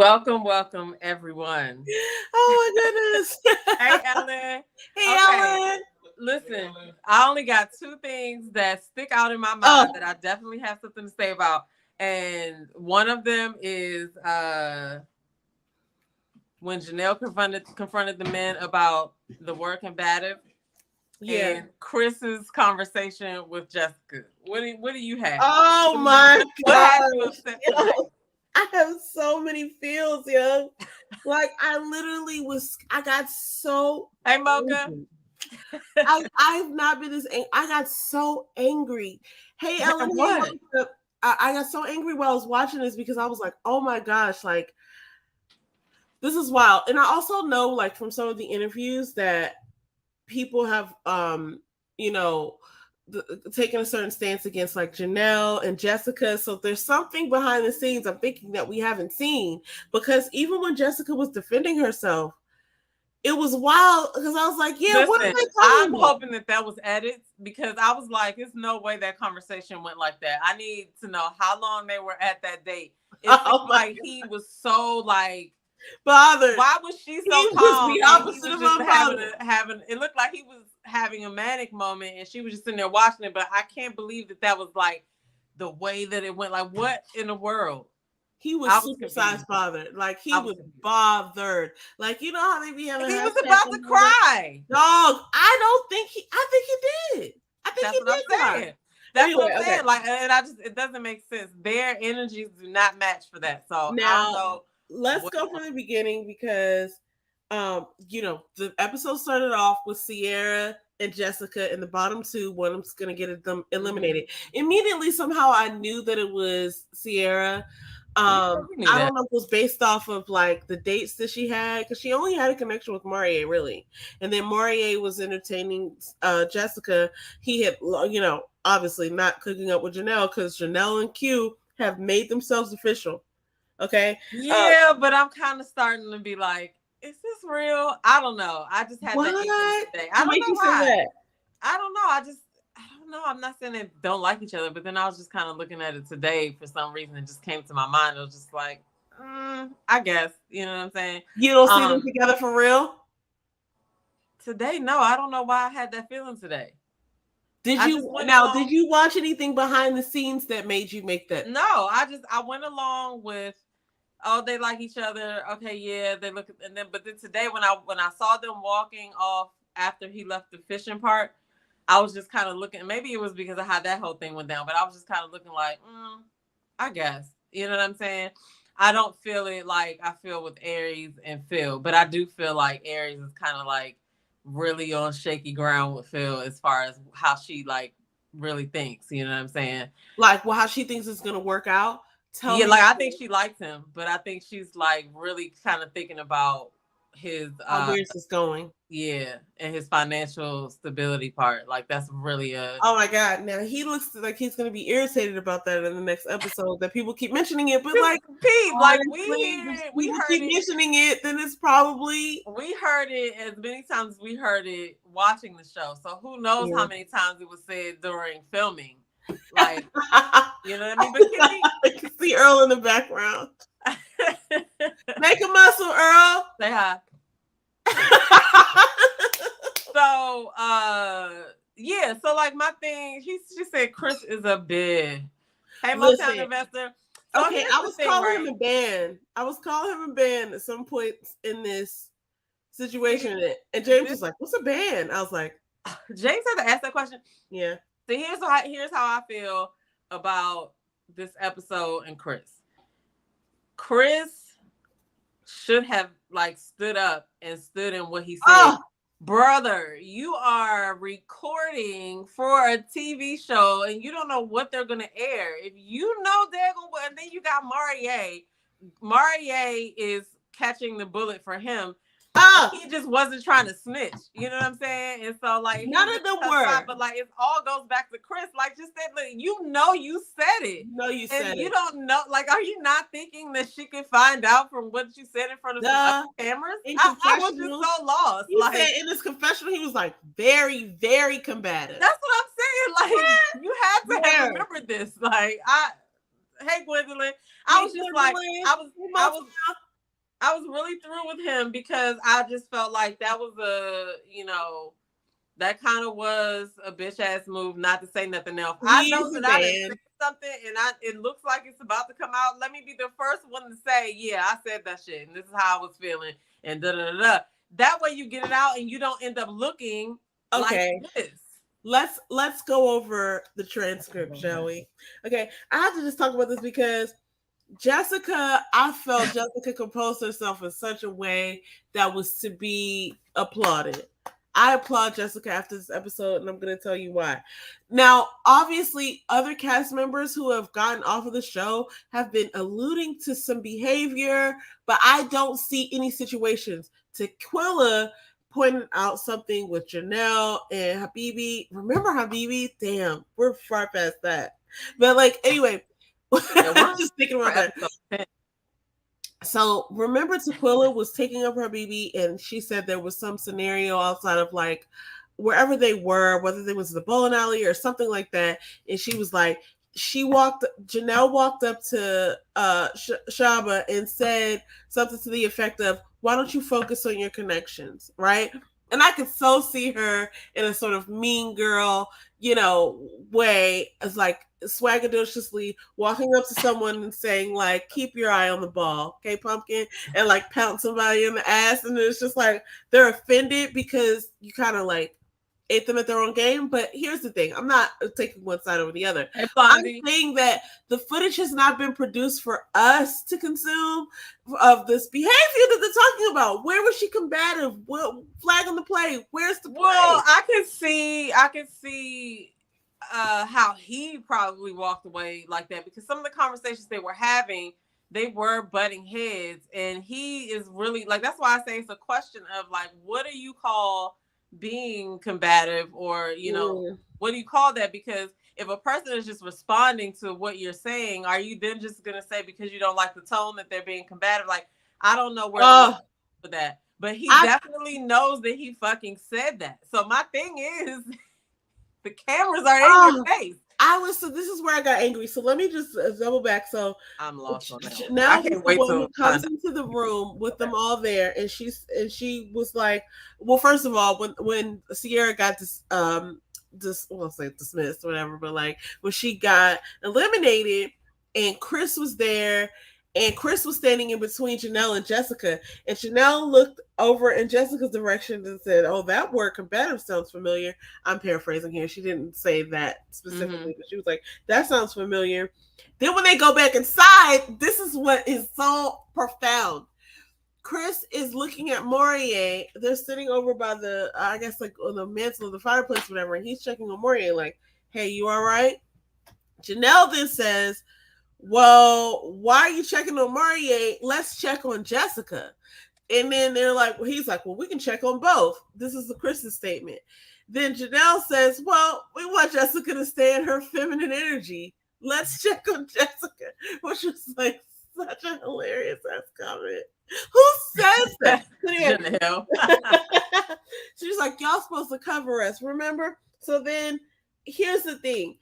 Welcome, everyone. Oh my Hey, goodness. Ellen. Hey, Okay, Ellen. listen, I only got two things that stick out in my Oh, mind that I definitely have something to say about. And one of them is when Janelle confronted the men about the work in Badif, yeah. and Chris's conversation with Jessica. What do you have? Oh my What gosh. has you upset Yo, today? I have so many feels, yo. Like I got so Hey, Mocha. angry. I've not been this angry. I got so angry. Hey, Ellen. Hey, What? Monica. I got so angry while I was watching this because I was like, oh my gosh, like this is wild. And I also know, like, from some of the interviews that people have you know taken a certain stance against like Janelle and Jessica. So there's something behind the scenes I'm thinking that we haven't seen, because even when Jessica was defending herself, it was wild because I was like, yeah, what are Listen, they I'm talking about? hoping that was edits because I was like, there's no way that conversation went like that. I need to know how long they were at that date. It seemed Oh my like he was so like, father. why was she He so was just calm the and he opposite was of just my father. having it looked like he was having a manic moment and she was just sitting there watching it. But I can't believe that was like the way that it went. Like, what in the world? He was I was supersized confused. father. Like he I was was confused. bothered. Like, you know how they be having He was hashtags about to and all that? cry. Dog, I think he did. I think he That's what I'm did cry. saying. That's what Anyway, I'm okay. saying. Like, and it doesn't make sense. Their energies do not match for that. So I don't Now know let's what. go from the beginning because the episode started off with Sierra and Jessica in the bottom two. One of them's gonna get them eliminated. Immediately, somehow I knew that it was Sierra. We knew I that. don't know if it was based off of like the dates that she had, because she only had a connection with Maurier, really. And then Maurier was entertaining Jessica. He had, obviously not cooking up with Janelle, because Janelle and Q have made themselves official. Okay. Yeah, but I'm kind of starting to be like, is this real? I don't know. I just had that inkling What? today. I What don't makes know you say why. that? I don't know. I don't know. I'm not saying they don't like each other, but then I was just kind of looking at it today for some reason. It just came to my mind. It was just like, I guess. You know what I'm saying? You don't see them Um, together for real? Today, no, I don't know why I had that feeling today. Did I just you went now? Did along. you watch anything behind the scenes that made you make that? No, I went along with, oh, they like each other. Okay, yeah, they look, and then but then today when I saw them walking off after he left the fishing part, I was just kind of looking. Maybe it was because of how that whole thing went down, but I was just kind of looking like, I guess, you know what I'm saying. I don't feel it like I feel with Aries and Phil, but I do feel like Aries is kind of like really on shaky ground with Phil as far as how she like really thinks. You know what I'm saying? Like, well, how she thinks it's gonna work out? Tell Yeah, me like I think she likes him, but I think she's like really kind of thinking about his where's this going? yeah, and his financial stability part. Like that's really a Oh my god! Now he looks like he's gonna be irritated about that in the next episode. That people keep mentioning it, but like Pete, like honestly, if we people heard keep it. mentioning it, then it's probably We heard it as many times as we heard it watching the show. So who knows yeah. how many times it was said during filming. Like, you know what I mean? But Kimmy I can see Earl in the background. Make a muscle, Earl. say hi. So yeah, so like my thing, she said Chris is a bid. Hey Motown Listen, investor. So okay, here's I the was thing, calling him right? a ban. I was calling him a ban at some point in this See, situation, and James this was like, "What's a ban?" I was like, James had to ask that question. "Yeah, So here's how I feel about this episode and Chris. Chris should have like stood up and stood in what he said. oh, Brother, you are recording for a TV show and you don't know what they're gonna air. If you know they're gonna, and then you got Maurier. Maurier is catching the bullet for him. oh." He just wasn't trying to snitch. You know what I'm saying? And so like he None was in of them a tough spot, were. but like it all goes back to Chris. Like just said, look, you know you said it. No, you And said you it. don't know, like, are you not thinking that she could find out from what you said in front of some other Duh. cameras? In I was just confessional, so lost. he said Like, in his confessional, he was like very, very combative. that's what I'm saying. Like, you had to have Where? remembered this. Like, hey Gwendolyn. I Hey, was just like, Gwendolyn. I was, Hey, I was, Motown. I was really through with him because I just felt like that was that kind of was a bitch ass move. Not to say nothing else. I know He's a that I didn't say man. something, and it looks like it's about to come out. Let me be the first one to say, yeah, I said that shit, and this is how I was feeling, and da da da da. That way, you get it out, and you don't end up looking like Okay. this. Let's go over the transcript, shall we? Okay, I have to just talk about this because Jessica, I felt Jessica composed herself in such a way that was to be applauded. I applaud Jessica after this episode, and I'm going to tell you why. Now, obviously, other cast members who have gotten off of the show have been alluding to some behavior, but I don't see any situations. Tequila pointed out something with Janelle and Habibi. Remember Habibi? Damn, we're far past that. But like, anyway, just thinking about that. So remember, Tequila was taking up her BB, and she said there was some scenario outside of like wherever they were, whether it was the bowling alley or something like that. And she was like, Janelle walked up to Shaba and said something to the effect of, "Why don't you focus on your connections?" Right? And I could so see her in a sort of mean girl, way, as like swagadociously walking up to someone and saying like, "Keep your eye on the ball, okay, pumpkin," and like pound somebody in the ass, and it's just like they're offended because you kind of like ate them at their own game. But here's the thing: I'm not taking one side over the other. Hey, I'm saying that the footage has not been produced for us to consume of this behavior that they're talking about. Where was she combative? What flag on the play? Where's the play? Well, I could see how he probably walked away like that because some of the conversations they were having, they were butting heads, and he is really like, that's why I say it's a question of like, what do you call being combative, or what do you call that? Because if a person is just responding to what you're saying, are you then just gonna say because you don't like the tone that they're being combative? Like, I don't know where for that, but he definitely knows that he fucking said that. So my thing is, the cameras are in your face. So this is where I got angry. So let me just double back. So I'm lost on that. Now the one who comes into the room with them all there, and she was like, well, first of all, when Sierra got dismissed or whatever, but like when she got eliminated, and Chris was there. And Chris was standing in between Janelle and Jessica. And Janelle looked over in Jessica's direction and said, "Oh, that word combative sounds familiar." I'm paraphrasing here. She didn't say that specifically, but she was like, "That sounds familiar." Then when they go back inside, this is what is so profound. Chris is looking at Morier. They're sitting over by the, I guess, like on the mantle of the fireplace, whatever. And he's checking on Morier like, "Hey, you all right?" Janelle then says, "Well, why are you checking on Morier? Let's check on Jessica." And then they're like, he's like, "Well, we can check on both." This is the Chris's statement. Then Janelle says, "Well, we want Jessica to stay in her feminine energy. Let's check on Jessica," which was like such a hilarious ass comment. Who says that? Janelle. She's like, "Y'all supposed to cover us, remember?" So then here's the thing.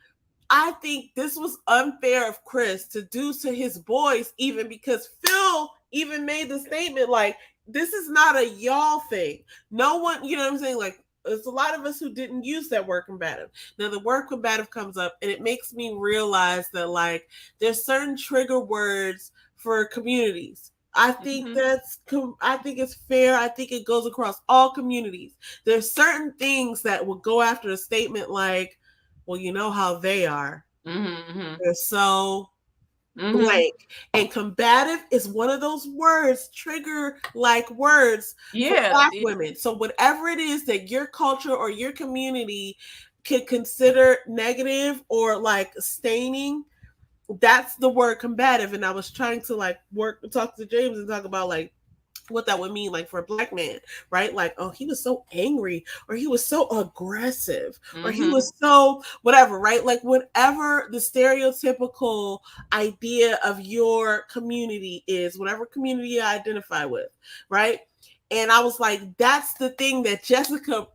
I think this was unfair of Chris to do to his boys, even because Phil even made the statement like, this is not a y'all thing. No one, you know what I'm saying? Like, there's a lot of us who didn't use that word combative. Now, the word combative comes up, and it makes me realize that, like, there's certain trigger words for communities. I think I think it's fair. I think it goes across all communities. There's certain things that will go after a statement like, "Well, you know how they are." They're so blank. And combative is one of those words, trigger like words for Black women. So whatever it is that your culture or your community could consider negative or like staining, that's the word combative. And I was trying to like talk to James and talk about like what that would mean, like for a Black man, right? Like, oh, he was so angry, or he was so aggressive, or he was so whatever, right? Like whatever the stereotypical idea of your community is, whatever community you identify with, right? And I was like, that's the thing that Jessica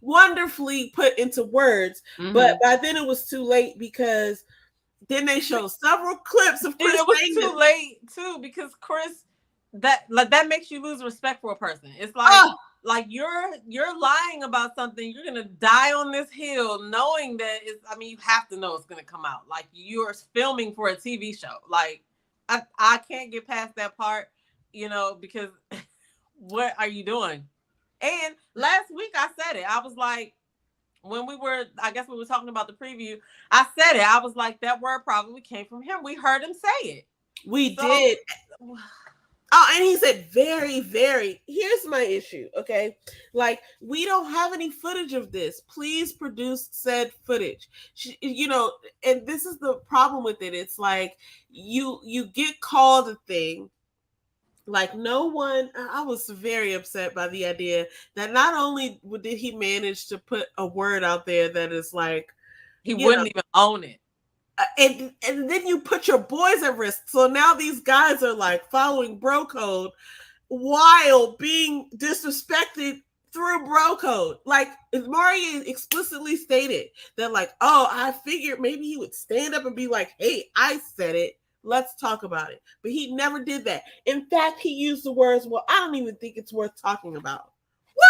wonderfully put into words, but by then it was too late because then they showed several clips of Chris. It was too late too because Chris that makes you lose respect for a person. It's Oh, like you're lying about something. You're gonna die on this hill, knowing that it's. I mean, you have to know it's gonna come out. Like you're filming for a TV show. Like I can't get past that part, because what are you doing? And last week I said it. I was like, when I guess we were talking about the preview. I said it. I was like, that word probably came from him. We heard him say it. we So did. Oh, and he said very, very. Here's my issue, okay? Like, we don't have any footage of this. Please produce said footage. And this is the problem with it. It's like you get called a thing. Like no one, I was very upset by the idea that not only did he manage to put a word out there that is like, he you know, wouldn't even own it. and then you put your boys at risk. So now these guys are like following bro code while being disrespected through bro code. Like Mari explicitly stated that, like, oh, I figured maybe he would stand up and be like, hey, I said it. Let's talk about it. But he never did that. In fact, he used the words, well, I don't even think it's worth talking about. What?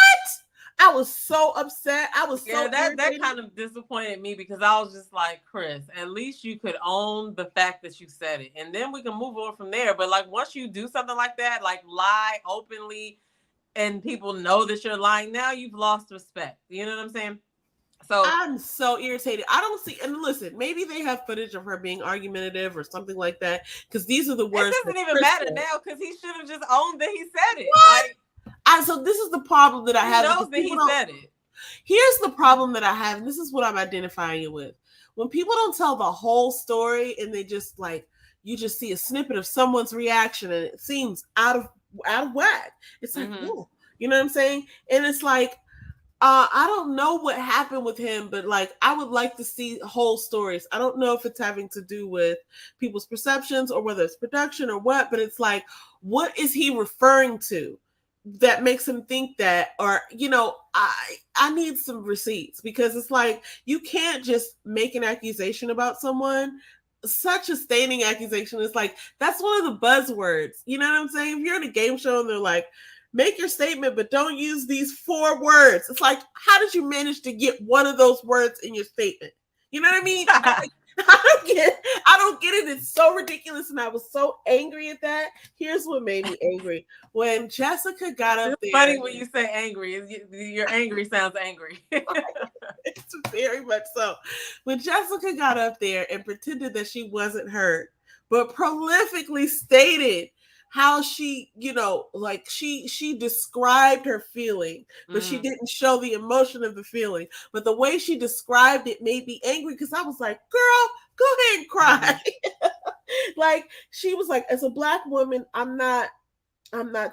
I was so upset. I was so that kind of disappointed me because I was just like, Chris, at least you could own the fact that you said it, and then we can move on from there. But like once you do something like that, like lie openly, and people know that you're lying, now you've lost respect. You know what I'm saying? So I'm so irritated. I don't see, and listen, maybe they have footage of her being argumentative or something like that, because these are the words. It doesn't even matter now because he should have just owned that he said it. What? Like, so this is the problem that I have. Knows that he said it. Here's the problem that I have, and this is what I'm identifying it with. When people don't tell the whole story and they just like, you just see a snippet of someone's reaction and it seems out of whack. It's like, whoa, you know what I'm saying? And it's like, I don't know what happened with him, but like I would like to see whole stories. I don't know if it's having to do with people's perceptions or whether it's production or what, but it's like, what is he referring to that makes him think that? Or I need some receipts, because it's like you can't just make an accusation about someone. Such a staining accusation. It's like that's one of the buzzwords. You know what I'm saying? If you're in a game show and they're like, make your statement, but don't use these 4 words. It's like, how did you manage to get one of those words in your statement? You know what I mean? I don't get it. It's so ridiculous, and I was so angry at that. Here's what made me angry: when Jessica got up there. It's funny when you say angry. Your angry sounds angry. It's very much so. When Jessica got up there and pretended that she wasn't hurt, but prolifically stated how she, like she described her feeling, but she didn't show the emotion of the feeling. But the way she described it made me angry, because I was like, girl, go ahead and cry. Like she was like, as a Black woman, I'm not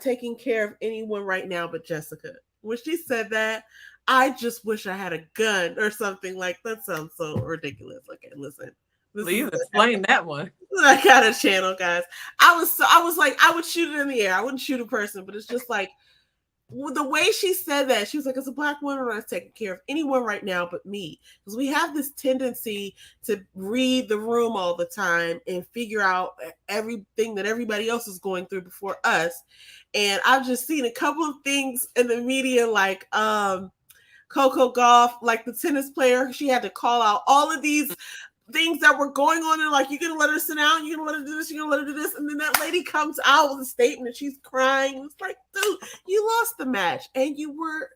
taking care of anyone right now but Jessica. When she said that, I just wish I had a gun or something. Like, that sounds so ridiculous. Okay, listen. Please explain that one. I got a channel, guys. I was like, I would shoot it in the air. I wouldn't shoot a person, but it's just like the way she said that. She was like, as a Black woman, I'm not taking care of anyone right now but me. Because we have this tendency to read the room all the time and figure out everything that everybody else is going through before us. And I've just seen a couple of things in the media, like Coco Gauff, like the tennis player. She had to call out all of these things that were going on, and like, you're gonna let her sit down, you're gonna let her do this, you're gonna let her do this, and then that lady comes out with a statement and she's crying. It's like, dude, you lost the match and you were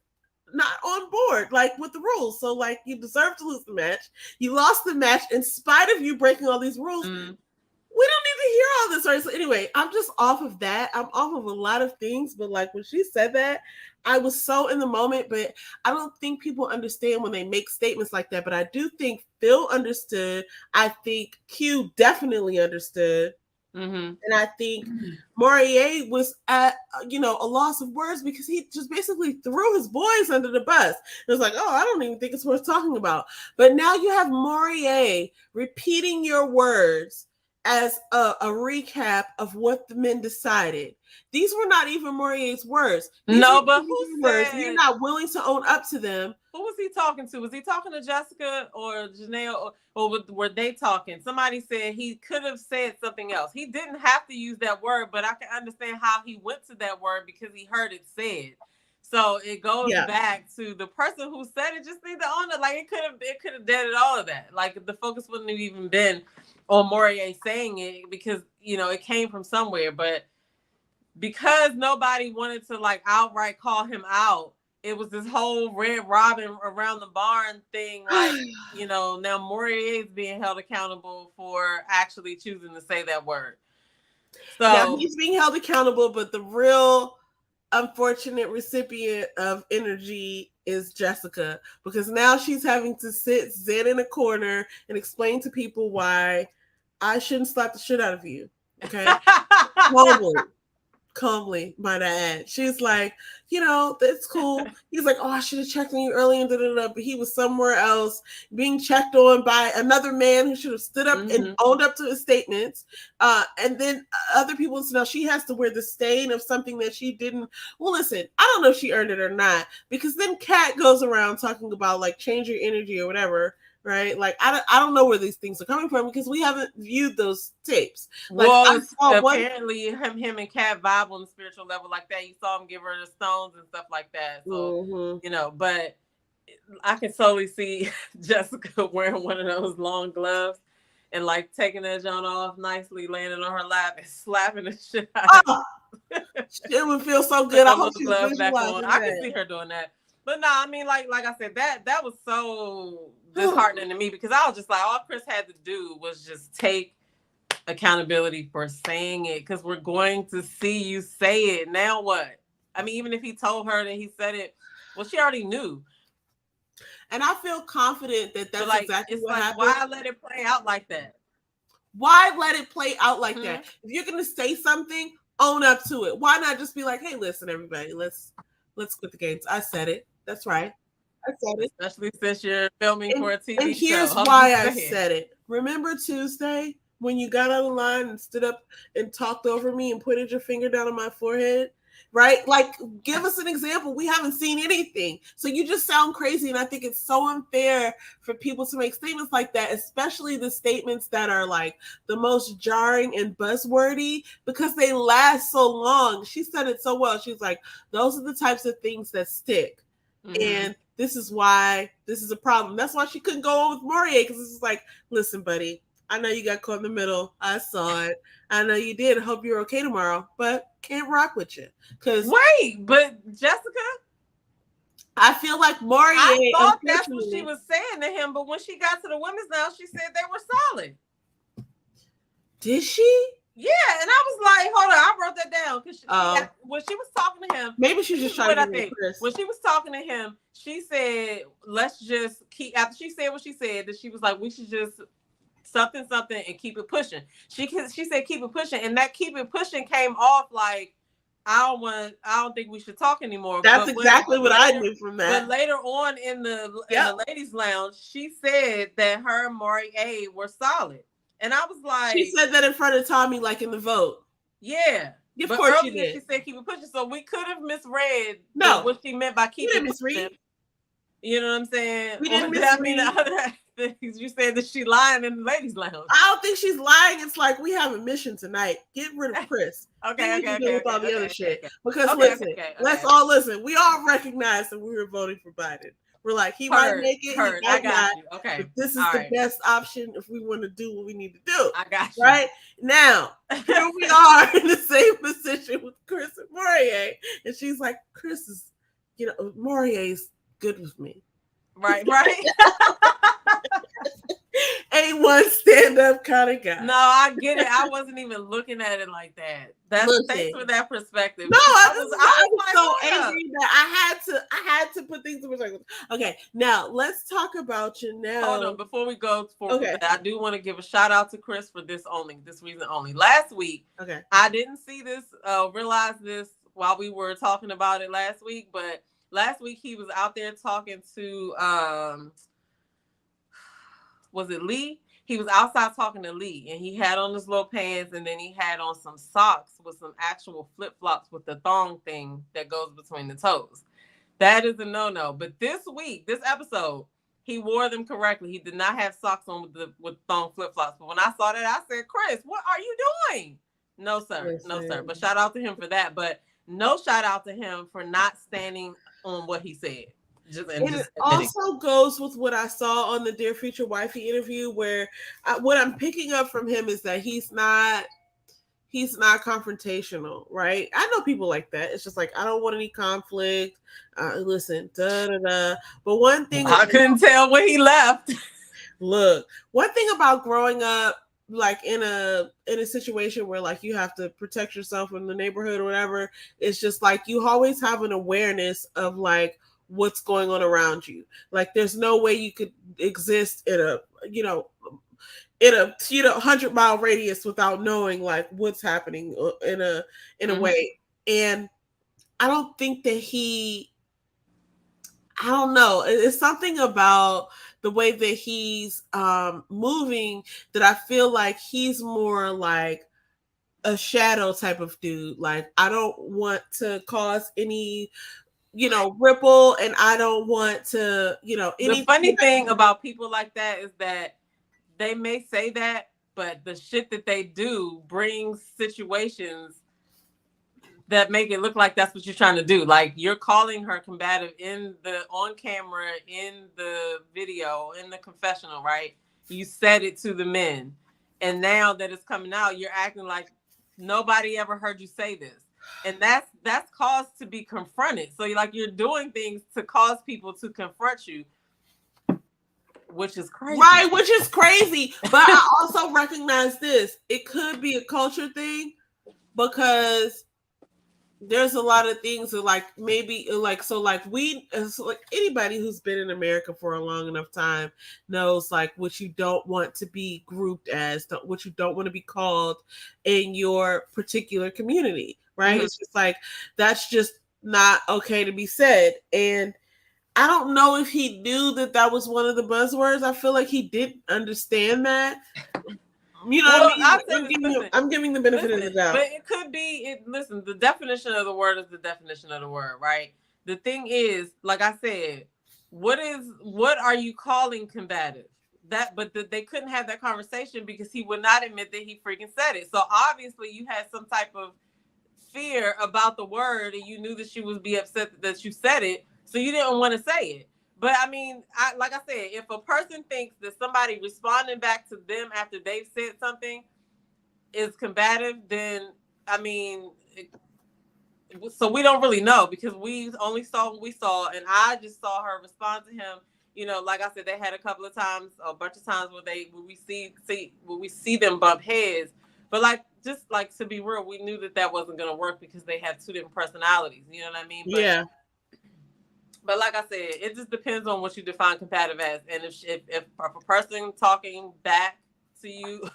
not on board like with the rules, so like you deserve to lose the match. You lost the match in spite of you breaking all these rules. We don't need to hear all this, right? So anyway, I'm just off of that. I'm off of a lot of things, but like when she said that, I was so in the moment. But I don't think people understand when they make statements like that. But I do think Phil understood. I think Q definitely understood. And I think Morier was at, a loss of words, because he just basically threw his boys under the bus. It was like, oh, I don't even think it's worth talking about. But now you have Morier repeating your words as a recap of what the men decided. These were not even Morier's words. No, but who said? You're not willing to own up to them. Who was he talking to? Was he talking to Jessica or Janelle, or were they talking? Somebody said he could have said something else. He didn't have to use that word, but I can understand how he went to that word because he heard it said. So it goes Yeah. back to the person who said it just need to own it. Like it could have did all of that. Like the focus wouldn't have even been on Morier saying it because it came from somewhere. But because nobody wanted to like outright call him out, it was this whole red robin around the barn thing. Like, now Morier is being held accountable for actually choosing to say that word. Now So he's being held accountable, but the real unfortunate recipient of energy is Jessica, because now she's having to sit zen in a corner and explain to people why I shouldn't slap the shit out of you. Okay. Calmly, might I add. She's like, that's cool. He's like, oh, I should have checked on you early and but he was somewhere else being checked on by another man who should have stood up and owned up to his statements. And then other people, so now she has to wear the stain of something that she didn't. Well, listen, I don't know if she earned it or not, because then Kat goes around talking about like change your energy or whatever. Right, like I don't know where these things are coming from because we haven't viewed those tapes. Like, well, apparently him and Kat vibe on the spiritual level like that. You saw him give her the stones and stuff like that. So but I can totally see Jessica wearing one of those long gloves and like taking that John off nicely, landing on her lap and slapping the shit out of it would feel so good. I hope she's back on. I can see her doing that. But no, I mean, like I said, that was so disheartening to me because I was just like, all Chris had to do was just take accountability for saying it, because we're going to see you say it. Now what? I mean, even if he told her that he said it, well, she already knew. And I feel confident that that's like, exactly what happened. Why let it play out like that? Why let it play out like that? If you're going to say something, own up to it. Why not just be like, hey, listen, everybody, let's quit the games. I said it. That's right. I said it. Especially since you're filming for a TV show. And here's why I said it. Remember Tuesday when you got on the line and stood up and talked over me and pointed your finger down on my forehead? Right? Like, give us an example. We haven't seen anything. So you just sound crazy. And I think it's so unfair for people to make statements like that, especially the statements that are like the most jarring and buzzwordy, because they last so long. She said it so well. She's like, those are the types of things that stick. And this is why this is a problem. That's why she couldn't go on with Morier, because it's like, listen, buddy, I know you got caught in the middle. I saw it. I know you did. I hope you're okay tomorrow, but can't rock with you. But Jessica, I feel like Morier. I thought that's what she was saying to him, but when she got to the women's lounge, she said they were solid. Did she? Yeah, and I was like, hold on, I wrote that down because when she was talking to him, maybe she's just trying to get Chris. When she was talking to him, she said, let's just keep, after she said what she said, that she was like, we should just something and keep it pushing. She said keep it pushing, and that keep it pushing came off like, I don't think we should talk anymore. That's exactly what I knew from that. But later on in the ladies' lounge, she said that her and Morier were solid. And I was like, she said that in front of Tommy, like in the vote. Yeah. Of course she did. She said keep it pushing. So we could have misread what she meant by keep it pushing. You know what I'm saying? We didn't misread. I mean, the other things you said that she lying in the ladies' lounge. I don't think she's lying. It's like, we have a mission tonight. Get rid of Chris. Okay. With all the other shit. Because let's all listen. We all recognize that we were voting for Biden. We're like, he might make it. I got you. Okay. But this is the best option if we want to do what we need to do. I got you. Right? Now, here we are in the same position with Chris and Morier. And she's like, Chris is, Morier's good with me. Right. A1 stand-up kind of guy. No, I get it. I wasn't even looking at it like that. Thanks for that perspective. No, I was so angry that I had to put things in perspective. Okay, now let's talk about Janelle. Hold on, before we go forward, I do want to give a shout out to Chris for this reason only. Last week, I didn't see this, realize this while we were talking about it last week, but last week he was out there talking to was it Lee? He was outside talking to Lee, and he had on his little pants, and then he had on some socks with some actual flip-flops with the thong thing that goes between the toes. That is a no-no. But this week, this episode, he wore them correctly. He did not have socks on with thong flip-flops. But when I saw that, I said, Chris, what are you doing? No, sir. No, sir. But shout out to him for that. But no shout out to him for not standing on what he said. It also goes with what I saw on the Dear Future Wifey interview, where what I'm picking up from him is that he's not confrontational, right? I know people like that. It's just like, I don't want any conflict. Listen, da da da. But one thing I couldn't tell when he left. Look, one thing about growing up, like in a situation where like you have to protect yourself in the neighborhood or whatever, it's just like you always have an awareness of like what's going on around you. Like there's no way you could exist in a 100-mile radius without knowing like what's happening in a way. And I don't think that I don't know. It's something about the way that he's moving that I feel like he's more like a shadow type of dude. Like I don't want to cause any ripple, and I don't want to The funny thing about people like that is that they may say that, but the shit that they do brings situations that make it look like that's what you're trying to do. Like you're calling her combative on camera, in the video, in the confessional, right? You said it to the men, and now that it's coming out, you're acting like nobody ever heard you say this. And that's cause to be confronted. So you're doing things to cause people to confront you, which is crazy. Right, which is crazy. But I also recognize this. It could be a culture thing because there's a lot of things that like maybe like so like we as like anybody who's been in America for a long enough time knows like what you don't want to be grouped as, what you don't want to be called in your particular community, right? It's just like that's just not okay to be said. And I don't know if he knew that was one of the buzzwords. I feel like he didn't understand that. You know what I mean? I'm giving the benefit of the doubt. But it could be, listen, the definition of the word is the definition of the word, right? The thing is, like I said, what are you calling combative? But they couldn't have that conversation because he would not admit that he freaking said it. So obviously you had some type of fear about the word and you knew that she would be upset that you said it. So you didn't want to say it. But I mean, like I said, if a person thinks that somebody responding back to them after they've said something is combative, then I mean, so we don't really know because we only saw what we saw, and I just saw her respond to him. Like I said, they had a couple of times, a bunch of times where we see them bump heads. But just to be real, we knew that wasn't going to work because they have two different personalities. You know what I mean? But, yeah. But like I said, it just depends on what you define combative as. And if a person talking back to you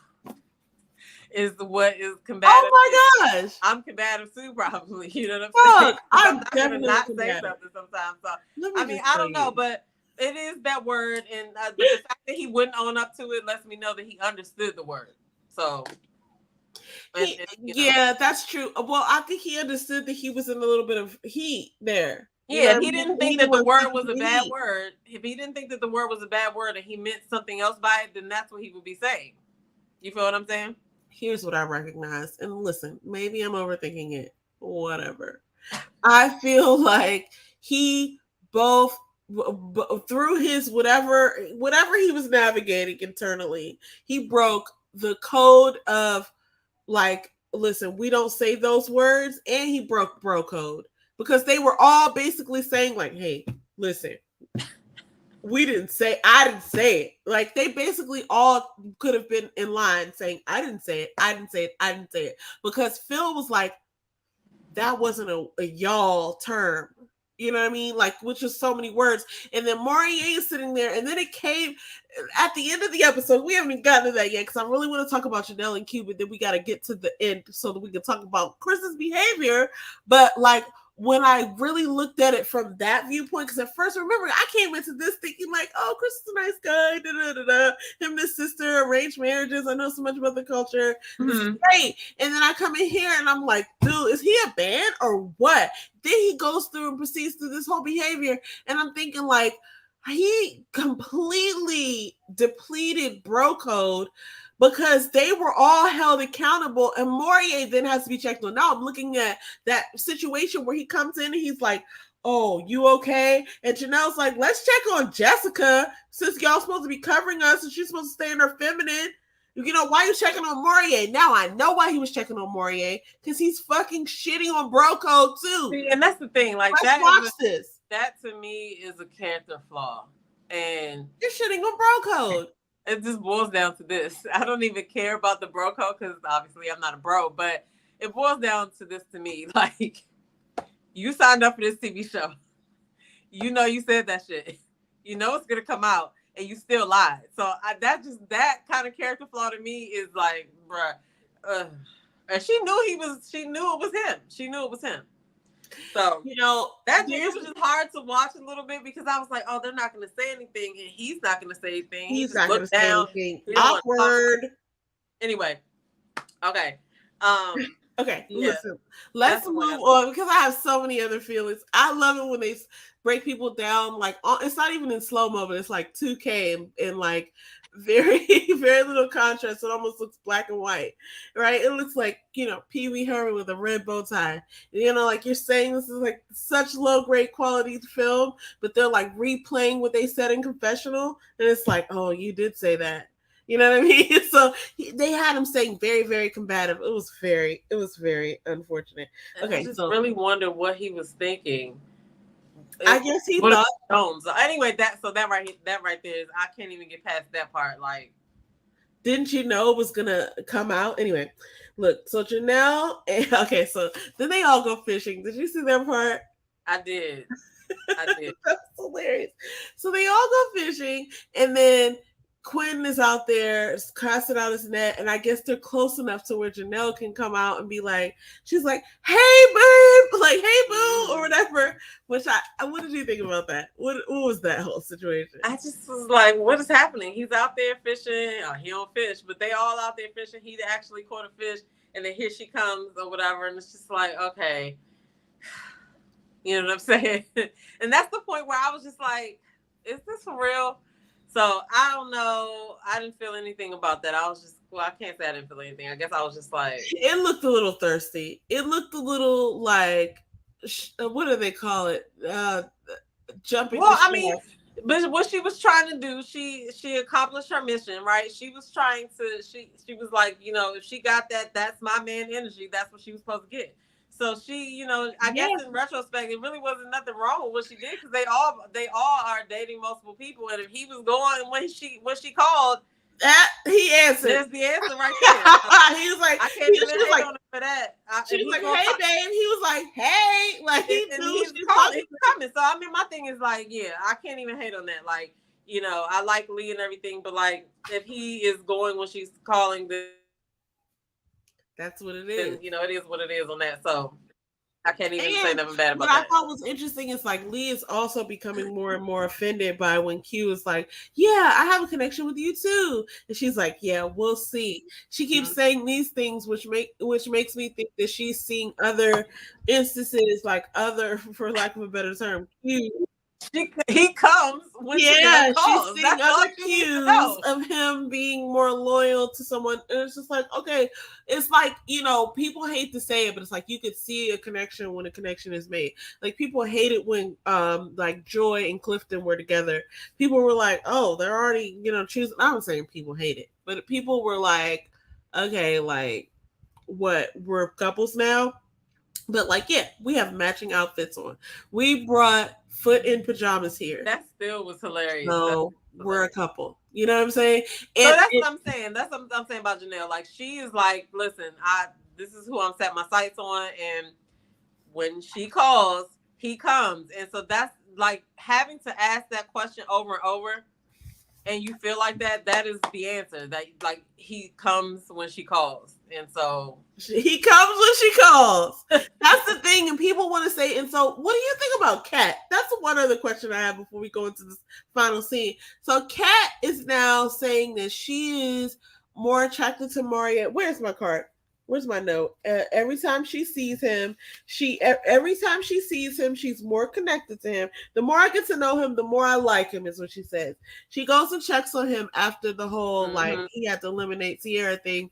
is what is combative, oh my gosh, I'm combative too, probably. You know what I'm saying? I'm not gonna not say something sometimes. So I mean, I don't know, but it is that word, and the fact that he wouldn't own up to it lets me know that he understood the word. So. Yeah, that's true. Well, I think he understood that he was in a little bit of heat there. Yeah, he didn't think that the word was a bad word. If he didn't think that the word was a bad word and he meant something else by it, then that's what he would be saying. You feel what I'm saying? Here's what I recognize. And listen, maybe I'm overthinking it. Whatever. I feel like he both through his whatever he was navigating internally, he broke the code of like, listen, we don't say those words, and he broke bro code. Because they were all basically saying like, hey, listen, I didn't say it. Like they basically all could have been in line saying, I didn't say it. Because Phil was like, that wasn't a y'all term. You know what I mean? Like, which is so many words. And then Maurier is sitting there, and then it came at the end of the episode. We haven't even gotten to that yet because I really want to talk about Janelle and Cuban. Then we got to get to the end so that we can talk about Chris's behavior. But like, when I really looked at it from that viewpoint, because at first, remember, I came into this thinking like, oh, Chris is a nice guy, da da da da. Him and his sister, arranged marriages. I know so much about the culture. This is great. And then I come in here and I'm like, dude, is he a band or what? Then he goes through and proceeds through this whole behavior, and I'm thinking like, he completely depleted bro code because they were all held accountable, and Morier then has to be checked on. Now I'm looking at that situation where he comes in and he's like, oh, you okay? And Janelle's like, let's check on Jessica since y'all supposed to be covering us and she's supposed to stay in her feminine. You know, why are you checking on Morier? Now I know why he was checking on Morier, because he's fucking shitting on bro code too. See, and that's the thing. Like, let's watch this. That to me is a character flaw. And you're shitting on bro code. It just boils down to this. I don't even care about the bro code because obviously I'm not a bro, but it boils down to this to me. Like, you signed up for this TV show. You know you said that shit. You know it's going to come out, and you still lied. So that kind of character flaw to me is like, bruh. And she knew it was him. She knew it was him. So, you know, it was just hard to watch a little bit because I was like, oh, they're not going to say anything, and he's not going to say anything. He's not going to say anything. Awkward. Anyway, okay. Okay, yeah. Listen, let's move on because I have so many other feelings. I love it when they break people down. Like, it's not even in slow-mo, but it's like 2K and like very, very little contrast. It almost looks black and white, right? It looks like, you know, Pee Wee Herman with a red bow tie. You know, like you're saying this is like such low-grade quality film, but they're like replaying what they said in confessional, and it's like, oh, you did say that. You know what I mean? So they had him saying very, very combative. It was very unfortunate. Okay, I just really wonder what he was thinking. I guess he thought Jones. Anyway, that right there is, I can't even get past that part. Like, didn't you know it was gonna come out? Anyway, look, so Janelle okay, so then they all go fishing. Did you see that part? I did. That's hilarious. So they all go fishing, and then Quinn is out there casting out his net, and I guess they're close enough to where Janelle can come out and be like, she's like, hey babe, like, hey boo, or whatever. Which what did you think about that? What was that whole situation? I just was like, what is happening? He's out there fishing. He don't fish, but they all out there fishing. He actually caught a fish, and then here she comes or whatever, and it's just like, okay. You know what I'm saying? And that's the point where I was just like, is this for real? So I don't know. I didn't feel anything about that. I was just, well, I can't say I didn't feel anything. I guess I was just like, it looked a little thirsty. It looked a little like, what do they call it? Jumping. Well, I mean, but what she was trying to do, she accomplished her mission, right? She was trying to, she was like, you know, if she got that, that's my man energy. That's what she was supposed to get. So she, you know, I guess in retrospect, it really wasn't nothing wrong with what she did because they all are dating multiple people, and if he was going when she called, he answered. There's the answer right there. He was like, I can't even hate on him for that. She was like, hey babe. He was like, hey, like he knew she was coming. So I mean, my thing is like, yeah, I can't even hate on that. Like, you know, I like Lee and everything, but like, if he is going when she's calling, then that's what it is. You know, it is what it is on that. So I can't even say nothing bad about that. What I thought was interesting is like Lee is also becoming more and more offended by when Q is like, yeah, I have a connection with you too. And she's like, yeah, we'll see. She keeps saying these things, which makes me think that she's seeing other instances, like other, for lack of a better term, Q. He comes when she's seeing other cues of him being more loyal to someone. And it's just like, okay, it's like, you know, people hate to say it, but it's like you could see a connection when a connection is made. Like people hate it when like Joy and Clifton were together. People were like, oh, they're already, you know, choosing. I'm saying people hate it, but people were like, okay, like what, we're couples now? But like, yeah, we have matching outfits on. We brought foot in pajamas here. That still was hilarious. No, we're a couple. You know what I'm saying? And so that's what I'm saying. That's what I'm saying about Janelle. Like, she is like, listen, this is who I'm setting my sights on, and when she calls, he comes. And so that's like having to ask that question over and over. and you feel like that, that is the answer. That like he comes when she calls, and so he comes when she calls. That's the thing, and people want to say. And so, what do you think about Kat? That's one other question I have before we go into this final scene. So, Kat is now saying that she is more attracted to Maria. Where's my card? Where's my note? Every time she sees him, every time she sees him, she's more connected to him. The more I get to know him, the more I like him. Is what she says. She goes and checks on him after the whole like he had to eliminate Sierra thing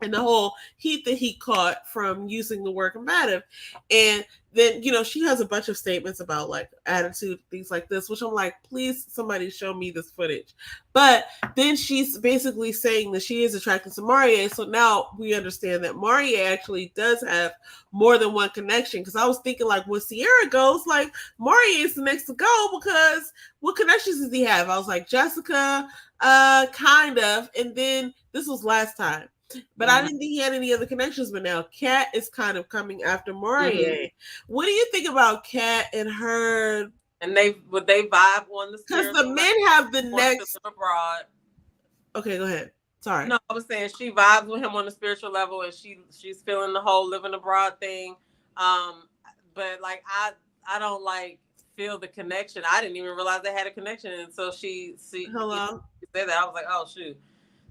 and the whole heat that he caught from using the word combative. And then, she has a bunch of statements about like attitude, things like this, which I'm like, please, somebody show me this footage. But then she's basically saying that she is attracted to Maria. So now we understand that Maria actually does have more than one connection. Because I was thinking, like, when Sierra goes, like, Maria is the next to go because what connections does he have? I was like, Jessica, kind of. And then this was last time. But I didn't think he had any other connections. But now Kat is kind of coming after Maria. What do you think about Kat and her? And would they vibe on the because the men have the next abroad. Okay, go ahead. Sorry. No, I was saying she vibes with him on the spiritual level, and she's feeling the whole living abroad thing. But like I don't like feel the connection. I didn't even realize they had a connection until she said that. I was like, oh shoot.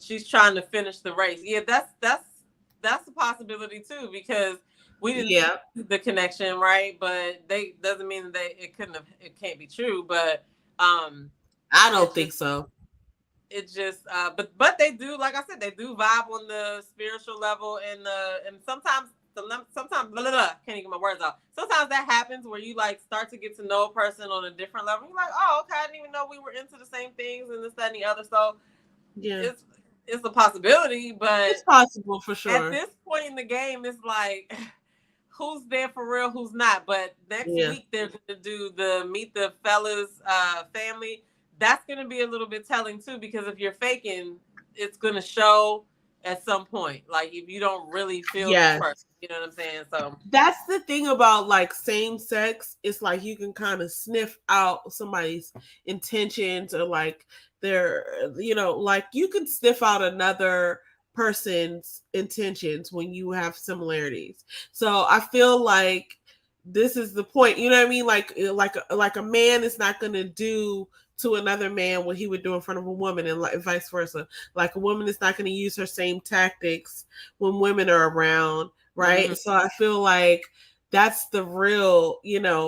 She's trying to finish the race. Yeah, that's a possibility too, because we didn't see the connection, right? But they doesn't mean that it can't be true. But I don't think so. It just but they do, like I said, they do vibe on the spiritual level, and sometimes blah, blah, blah, can't even get my words out. Sometimes that happens where you like start to get to know a person on a different level. You're like, oh, okay, I didn't even know we were into the same things and this, that, and the other. So yeah, it's a possibility, but it's possible for sure. At this point in the game, it's like who's there for real, who's not. But next week they're gonna do the Meet the Fellas family. That's gonna be a little bit telling too, because if you're faking, it's gonna show at some point. Like if you don't really feel this person, you know what I'm saying? So that's the thing about like same sex. It's like you can kind of sniff out somebody's intentions, or like their, like you can sniff out another person's intentions when you have similarities. So I feel like this is the point. You know what I mean? Like a man is not gonna do to another man what he would do in front of a woman, and like vice versa. Like a woman is not going to use her same tactics when women are around, right? So I feel like that's the real,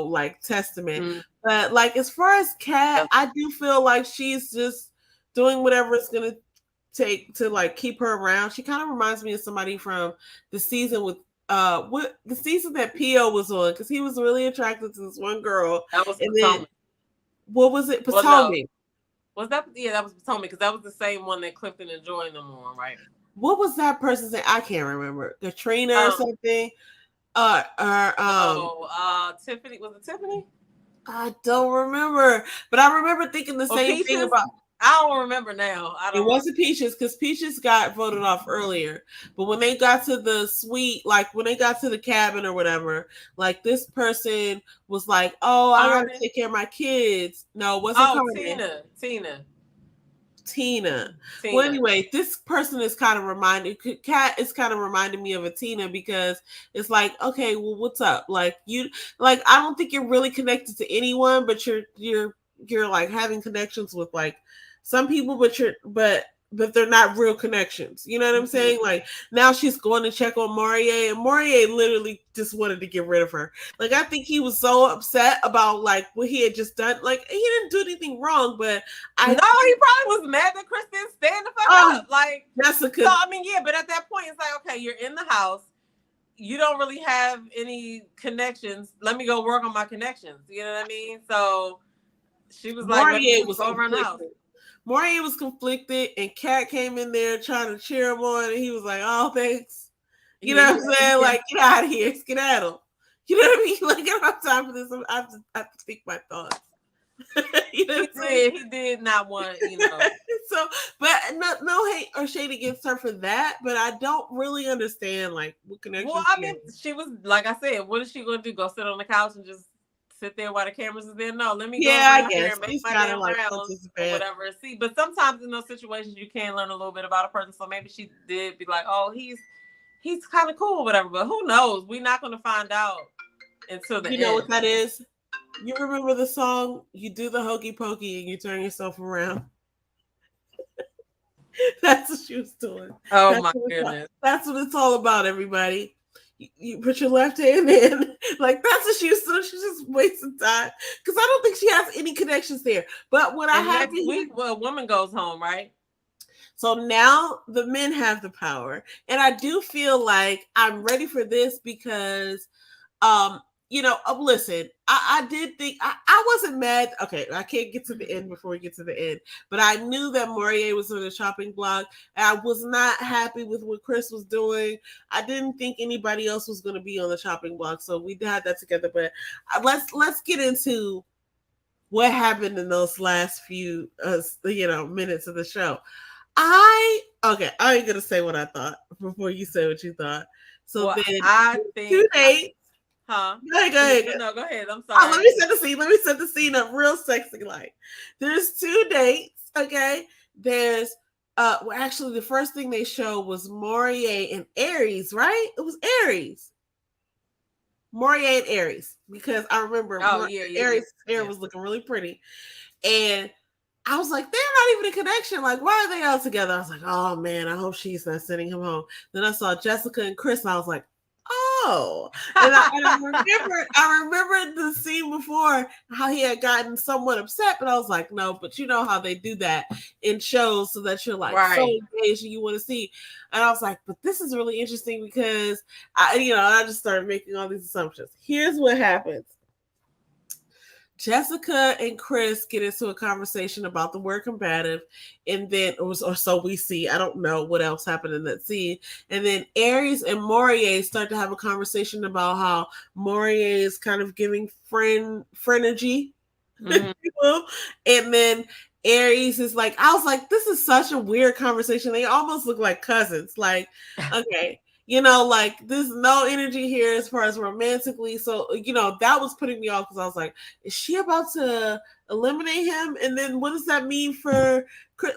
like testament. But like as far as Kat, I do feel like she's just doing whatever it's going to take to like keep her around. She kind of reminds me of somebody from the season with what the season that Pio was on, because he was really attracted to this one girl. That was Potomac. What was it? Potomac. Well, no. Was that? Yeah, that was Potomac, because that was the same one that Clifton and Joy them on, right? What was that person's name? I can't remember. Katrina or something. Tiffany. Was it Tiffany? I don't remember, but I remember thinking the same thing about. I don't remember now. It wasn't Peaches, because Peaches got voted off earlier. But when they got to the suite, like when they got to the cabin or whatever, like this person was like, "Oh, I gotta take care of my kids." No, it wasn't Tina. Well, anyway, this person is kind of Kat is kind of reminding me of a Tina, because it's like, okay, well, what's up? Like I don't think you're really connected to anyone, but you're like having connections with like some people, but they're not real connections. You know what I'm saying? Like now she's going to check on Maria, and Maria literally just wanted to get rid of her. Like I think he was so upset about like what he had just done. Like he didn't do anything wrong, but he probably was mad that Chris didn't stand the fuck up. Like Jessica. So I mean, yeah, but at that point it's like, okay, you're in the house. You don't really have any connections. Let me go work on my connections. You know what I mean? So she was like, Maria was conflicted, and Kat came in there trying to cheer him on, and he was like, "Oh, thanks." You know what I'm saying? Like, get out of here, skedaddle. You know what I mean? Like, I don't have time for this. I have to think my thoughts. You know he did not want, So, but no hate or shade against her for that, but I don't really understand like what connection. Well, I mean, she was, like I said, what is she going to do? Go sit on the couch and just sit there while the cameras is there. No, let me go Yeah, I around here guess and make he's my kind of damn like rounds or participant. whatever. See, but sometimes in those situations you can learn a little bit about a person. So maybe she did be like, oh, he's kind of cool, or whatever. But who knows? We're not going to find out until the You know what end. that is? You remember the song? You do the hokey pokey and you turn yourself around. That's what she was doing. Oh That's my what goodness. that's what it's all about, everybody. You put your left hand in, like that's what she was doing. She's just wasting time because I don't think she has any connections there. But what I And have to next hear, week, well, a woman goes home, right? so now the men have the power, and I do feel like I'm ready for this because um, listen, I did think I wasn't mad. Okay, I can't get to the end before we get to the end, but I knew that Morier was on the chopping block. And I was not happy with what Chris was doing. I didn't think anybody else was going to be on the chopping block, so we had that together. But let's get into what happened in those last few minutes of the show. I ain't gonna say what I thought before you say what you thought. So Well, then I 2 think, days. huh? Go ahead. No, go ahead. I'm Oh, sorry. let me set the scene. Let me set the scene up real sexy. Like, there's 2 dates. Okay, there's well, actually, the first thing they showed was Morier and Aries. Right? It was Aries. Morier and Aries because I remember Oh yeah, yeah, yeah, Aries' hair yeah. was looking really pretty, and I was like, they're not even a connection. Like, why are they all together? I was like, oh man, I hope she's not sending him home. Then I saw Jessica and Chris, and I was like, oh. I remembered the scene before how he had gotten somewhat upset, but I was like, no, but you know how they do that in shows so that you're like so Right. engaged and you want to see. And I was like, but this is really interesting because I just started making all these assumptions. Here's what happens. Jessica and Chris get into a conversation about the word combative, and then, or so we see. I don't know what else happened in that scene. And then Aries and Morier start to have a conversation about how Morier is kind of giving friendergy, Mm-hmm. and then Aries is like, I was like, this is such a weird conversation. They almost look like cousins. Like, okay, like there's no energy here as far as romantically. So, that was putting me off because I was like, is she about to eliminate him? And then what does that mean for,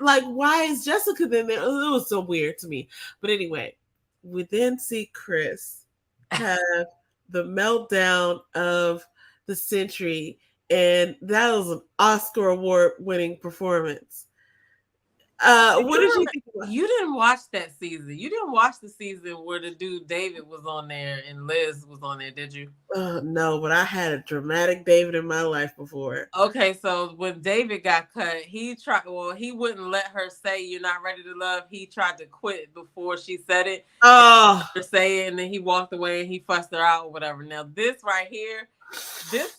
like, why is Jessica then there? It was so weird to me. But anyway, we then see Chris have the meltdown of the century, and that was an Oscar award winning performance. What did you think about? You didn't watch that season. You didn't watch the season where the dude David was on there and Liz was on there, did you? No, but I had a dramatic David in my life before. Okay, so when David got cut, he tried. Well, he wouldn't let her say "You're not ready to love." He tried to quit before she said it. Oh, Her say it, and then he walked away and he fussed her out or whatever. Now this right here, this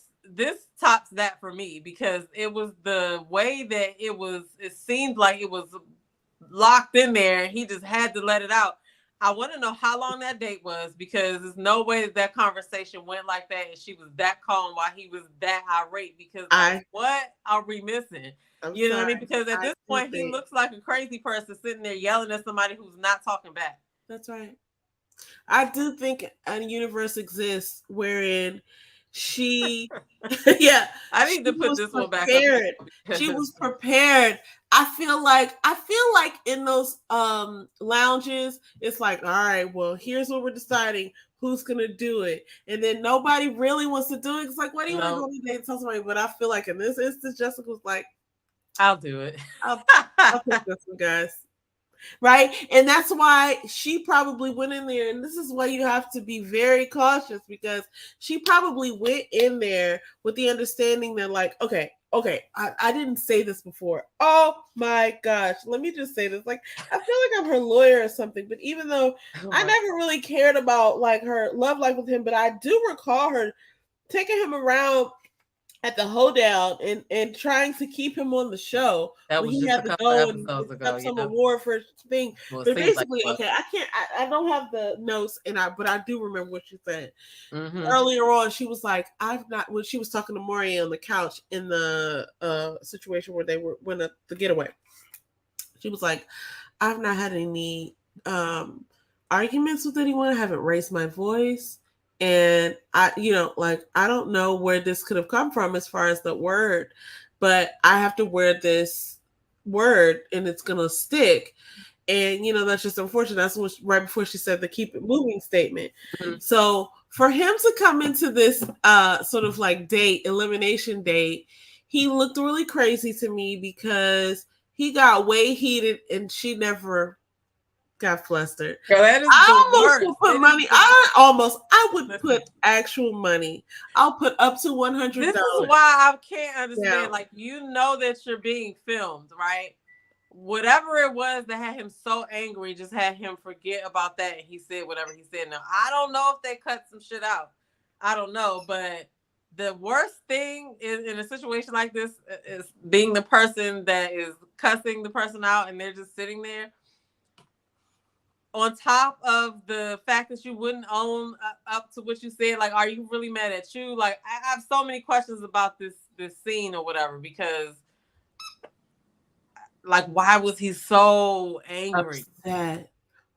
tops that for me because it was the way that it was. It seemed like it was locked in there. He just had to let it out. I want to know how long that date was because there's no way that conversation went like that and she was that calm while he was that irate because like what are we missing? I'm You know what I sorry. mean? Because at this point he looks like a crazy person sitting there yelling at somebody who's not talking back. That's right. I do think a universe exists wherein she, yeah, I she need to put was this one back up. prepared. She was prepared. I feel like in those lounges, it's like, all right, well, here's what we're deciding. Who's gonna do it? And then nobody really wants to do it. It's like, why do you want to go on a date and tell somebody? But I feel like in this instance, Jessica was like, I'll do it. I'll take this one, guys. Right? And that's why she probably went in there. And this is why you have to be very cautious because she probably went in there with the understanding that, like, okay, I didn't say this before. Oh my gosh. Let me just say this. Like, I feel like I'm her lawyer or something, but even though I never really cared about like her love life with him, but I do recall her taking him around at the hoedown and trying to keep him on the show that when was he just had a to couple go and episodes ago. accept some Yeah. award for thing. Well, But basically, like okay, I don't have the notes but I do remember what she said. mm-hmm. Earlier on, she was like, I've not when she was talking to Maury on the couch in the situation where they went up the getaway. She was like, I've not had any arguments with anyone. I haven't raised my voice. And like I don't know where this could have come from as far as the word, but I have to wear this word and it's gonna stick. And that's just unfortunate. That's what right before she said the keep it moving statement. Mhm. So for him to come into this sort of like elimination date, he looked really crazy to me because he got way heated and she never got flustered. Girl, that is the I almost worst. would put It is money. the I would listen. put actual money. I'll put up to $100 This is why I can't down. understand. Like, you know that you're being filmed, right? Whatever it was that had him so angry, just had him forget about that, and he said whatever he said. Now, I don't know if they cut some shit out. I don't know, but the worst thing is in a situation like this is being the person that is cussing the person out, and they're just sitting there on top of the fact that you wouldn't own up to what you said. Like, are you really mad at you? Like, I have so many questions about this scene or whatever, because like, why was he so angry? Upset.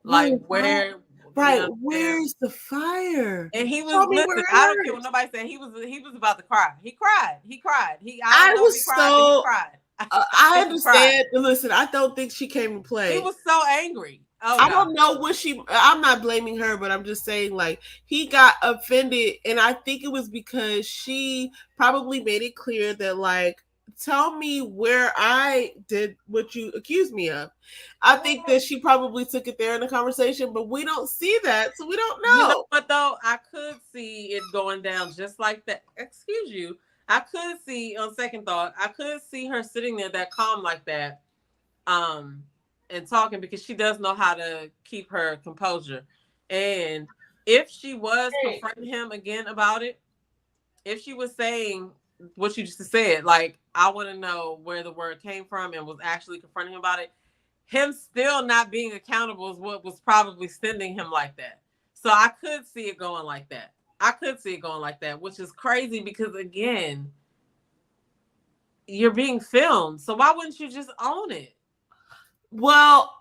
Like, Why? where, you Right. know what I'm saying? Where's the fire? And he was, Show me where listen, it I don't care what hurts. nobody said. He was about to cry. He cried. He cried. I I don't know if he was cried, but he so. cried. I He cried. understand. Listen, I don't think she came to He play. was so angry. Oh I God. don't know what I'm not blaming her, but I'm just saying like he got offended and I think it was because she probably made it clear that like tell me where I did what you accused me of. I think that she probably took it there in the conversation, but we don't see that, so we don't You know know. what though? I could see it going down just like that. Excuse you. I could see, on second thought, I could see her sitting there that calm like that, um, and talking, because she does know how to keep her composure. And if she was confronting him again about it, if she was saying what you just said, like, I want to know where the word came from, and was actually confronting him about it, him still not being accountable is what was probably sending him like that. So I could see it going like that. I could see it going like that, which is crazy because, again, you're being filmed. So why wouldn't you just own it? Well,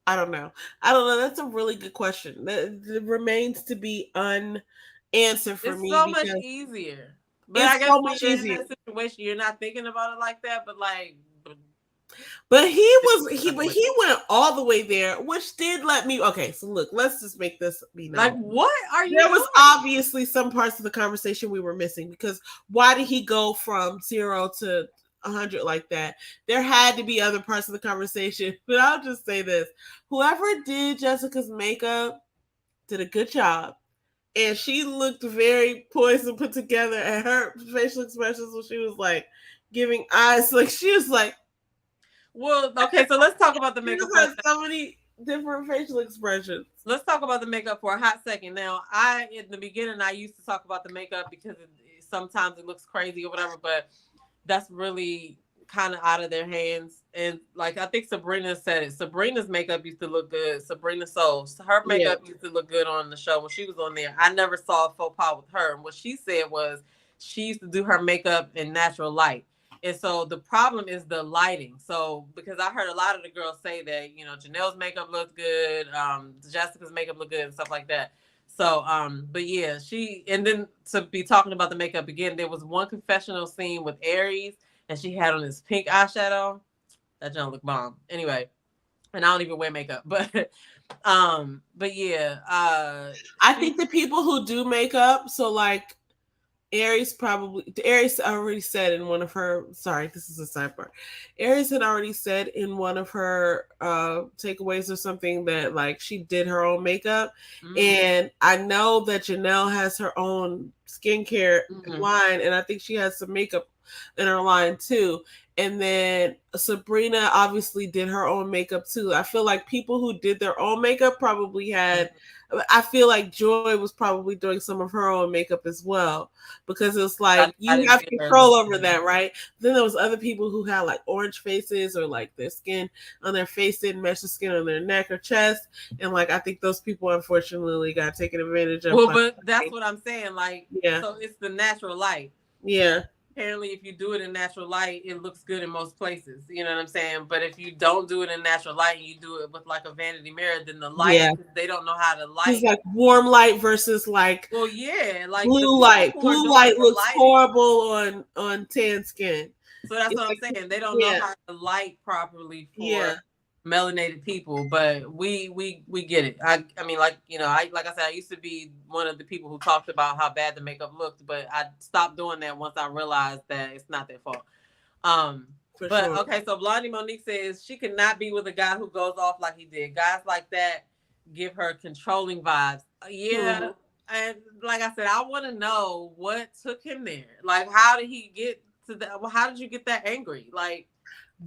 I don't know. I don't know. That's a really good question. That remains to be unanswered for It's me so much because easier. But I it's guess so when much you're in easier. that situation, you're not thinking about it like that. But like, But he went all the way there, which did let me. Okay, so look, let's just make this be like, known. what are you There was doing? obviously some parts of the conversation we were missing because why did he go from 0 to 100 like that? There had to be other parts of the conversation. But I'll just say this: whoever did Jessica's makeup did a good job. And she looked very poised and put together, and her facial expressions when she was like giving eyes, like she was like, Well, okay, so let's talk about the she makeup just for a had second. so many different facial expressions. Let's talk about the makeup for a hot second. Now, I in the beginning I used to talk about the makeup because sometimes it looks crazy or whatever, but that's really kind of out of their hands. And like, I think Sabrina said it. Sabrina's makeup used to look good. Sabrina Souls, her Yeah. makeup used to look good on the show when she was on there. I never saw a faux pas with her. And what she said was she used to do her makeup in natural light. And so the problem is the lighting. So because I heard a lot of the girls say that, Janelle's makeup looked good, Jessica's makeup looked good and stuff like that. So, but yeah, and then to be talking about the makeup again, there was one confessional scene with Aries, and she had on this pink eyeshadow. That don't look bomb. Anyway, and I don't even wear makeup, but yeah, I think the people who do makeup, so like Aries already said in one of her, sorry, this is a sidebar. Aries had already said in one of her takeaways or something that like she did her own makeup. And I know that Janelle has her own skincare line, and I think she has some makeup in her line too. And then Sabrina obviously did her own makeup too. I feel like people who did their own makeup probably had I feel like Joy was probably doing some of her own makeup as well because it's like I you didn't have see her control look over good. that, right? Then there was other people who had like orange faces or like their skin on their face didn't match the skin on their neck or chest, and like I think those people unfortunately got taken advantage of. Well, but that's what I'm saying. Like, Yeah, so it's the natural light. yeah. apparently if you do it in natural light, it looks good in most places. You know what I'm saying? But if you don't do it in natural light and you do it with like a vanity mirror, then the light, Yeah. they don't know how to It's light. like warm light versus like Well, yeah, like the blue people light. who are Blue doing light the looks lighting. horrible on tan skin. So that's It's what I'm like, saying. They don't know yeah, how to light properly yeah. for melanated people, but we get it. I mean, like, you know, I like I said, I used to be one of the people who talked about how bad the makeup looked, but I stopped doing that once I realized that it's not their fault. Um, For but sure. okay, so Blondie Monique says she cannot be with a guy who goes off like he did. Guys like that give her controlling vibes. Yeah, Mhm. and like I said, I want to know what took him there. Like, how did he get to that? Well, how did you get that angry? Like,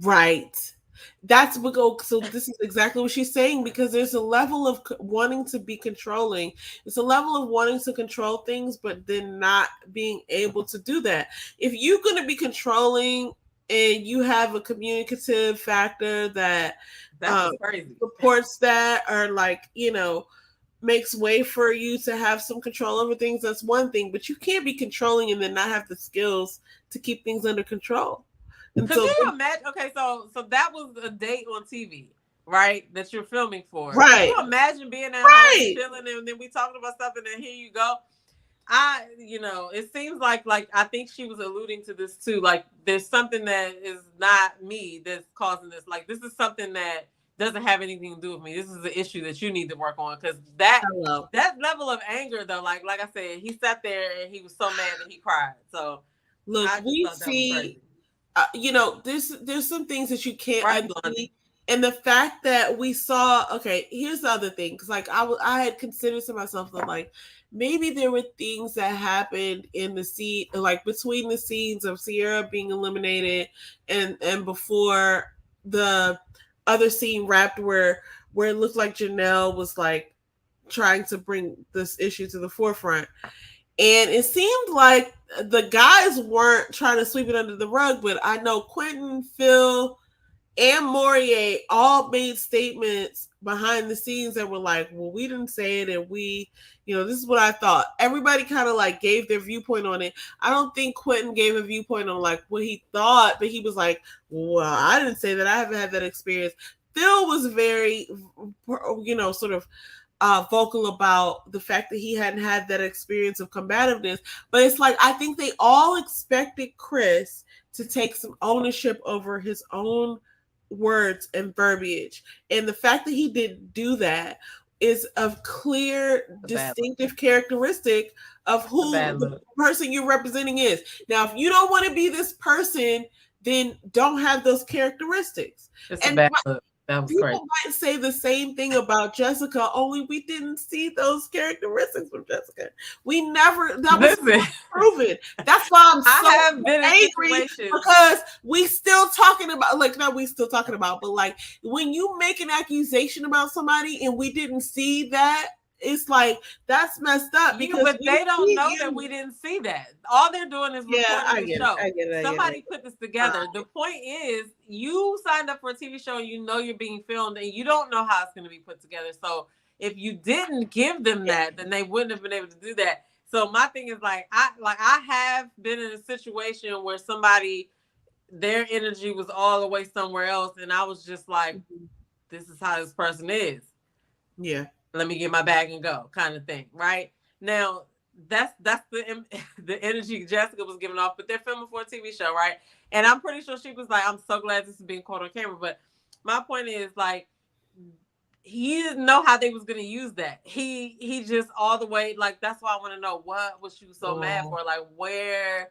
Right. That's what go. So this is exactly what she's saying, because there's a level of wanting to be controlling. It's a level of wanting to control things, but then not being able to do that. If you're going to be controlling and you have a communicative factor that that's um, just crazy. supports that, or like, makes way for you to have some control over things, that's one thing. But you can't be controlling and then not have the skills to keep things under control. And Could so, you imagine? Okay, so that was a date on TV, right? That you're filming for. Could you right, imagine being at home right. chilling and then we talking about something and here you go? It seems like I think she was alluding to this too. Like, there's something that is not me that's causing this. Like, this is something that doesn't have anything to do with me. This is an issue that you need to work on, because Hello. that level of anger though, like I said, he sat there and he was so mad that he cried. So Look, I just we thought that was see, crazy. there's some things that you can't Right, unsee, Blondie? and the fact that we saw. Okay, here's the other thing, because like I had considered to myself that like maybe there were things that happened in the scene, like between the scenes of Sierra being eliminated and before the other scene wrapped, where it looked like Janelle was like trying to bring this issue to the forefront. And it seemed like the guys weren't trying to sweep it under the rug, but I know Quentin, Phil, and Morier all made statements behind the scenes that were like, well, we didn't say it, and this is what I thought. Everybody kind of like gave their viewpoint on it. I don't think Quentin gave a viewpoint on like what he thought, but he was like, well, I didn't say that. I haven't had that experience. Phil was very, sort of vocal about the fact that he hadn't had that experience of combativeness. But it's like, I think they all expected Chris to take some ownership over his own words and verbiage. And the fact that he didn't do that is a clear, A bad look. distinctive characteristic of A who bad the look. person you're representing is. Now, if you don't want to be this person, then don't have those characteristics. It's a And bad look. That was crazy. people might say the same thing about Jessica, only we didn't see those characteristics from Jessica. We never, that was Listen, proven. That's why I'm I so have been in angry, situations. because we still talking about, like, not we still talking about, but like when you make an accusation about somebody and we didn't see that, it's like that's messed up, Yeah, because but we they don't see know that you. we didn't see that. All they're doing is Yeah, reporting I the get it. I show. get it. I get it. Somebody put this together. The point is, you signed up for a TV show, you know you're being filmed, and you don't know how it's going to be put together. So if you didn't give them Yeah. that, then they wouldn't have been able to do that. So my thing is I have been in a situation where somebody, their energy was all the way somewhere else, and I was just like, this is how this person is. Yeah. Let me get my bag and go, kind of thing, right? Now, that's the energy Jessica was giving off, but they're filming for a TV show, right? And I'm pretty sure she was like, I'm so glad this is being caught on camera. But my point is, like, he didn't know how they was gonna use that. He just all the way, like, that's why I want to know, what was you so mad for? Like, where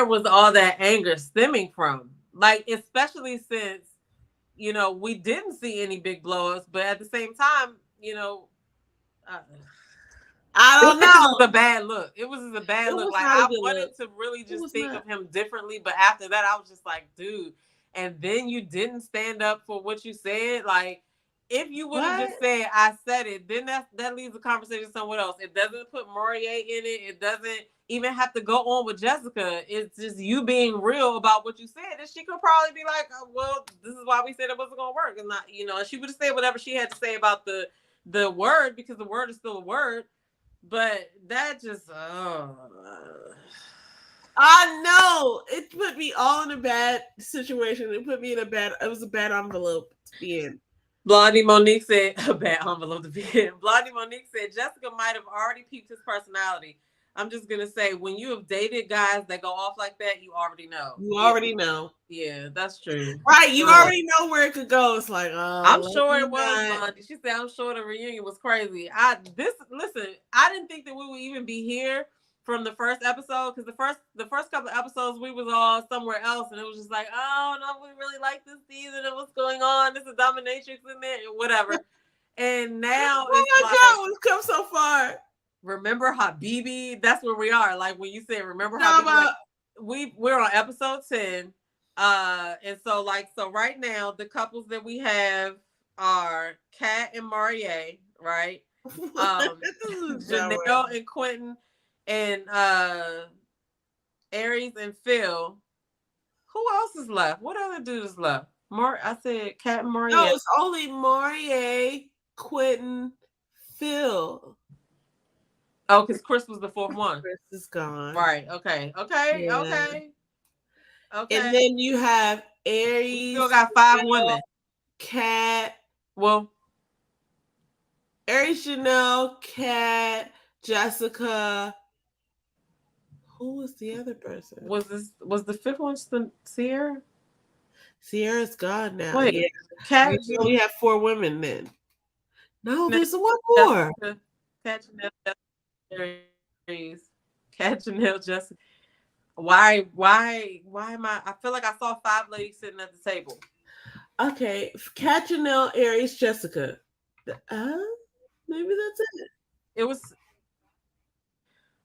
was all that anger stemming from? Like, especially since, we didn't see any big blowups, but at the same time, uh, I it don't was just know. a bad look. It was just a bad It look. was Like, not a I good wanted look. to really It just was think not. of him differently, but after that, I was just like, dude. And then you didn't stand up for what you said. Like, if you would have What? just said, "I said it," then that leaves the conversation somewhere else. It doesn't put Morier in it. It doesn't even have to go on with Jessica. It's just you being real about what you said, and she could probably be like, oh, "Well, this is why we said it wasn't going to work," and not, and she would have said whatever she had to say about the word, because the word is still a word. But that just, I know it put me all in a bad situation. It put me in a bad. It was a bad envelope to be in. Blondie Monique said, a bad envelope to be in. Blondie Monique said, Jessica might have already peeped his personality. I'm just going to say, when you have dated guys that go off like that, you already know. You Yeah, already know, yeah, that's true. right? You Sure. already know where it could go. It's like, I'm let sure me it was not. Blondie. She said, I'm sure the reunion was crazy. Listen, I didn't think that we would even be here from the first episode because the first couple of episodes we was all somewhere else and it was just like, oh no, we really like this season and what's going on. This is dominatrix in there and whatever. And now Oh it's my like, god, we've come so far. remember Habibi? That's where we are. Like when you said remember Now Habibi, like about we're on episode 10. And so right now the couples that we have are Kat and Marie, right? Um this is not right. Janelle and Quentin and Aries and Phil. Who else is left? What other dude is left? I said Kat and No, Marie. it's only Maury, Quentin, Phil. Oh, because Chris was the fourth one. Chris is gone. Right. Okay. Okay. Yeah. Okay. And Okay. then you have We still Aries, got 5 Janelle, women. Kat, Well, Aries, Janelle, Kat, Jessica. Who was the other person? was the fifth one Sierra? Sierra's gone now. Wait, Yeah. Cat, We only have 4 women then. No, there's one more. Jessica, Cat Janelle, Jessica, Cat Janelle, Jessica. Why am I feel like I saw 5 ladies sitting at the table. Okay. Kat, Janelle, Aries, Jessica. Uh, maybe that's it. It was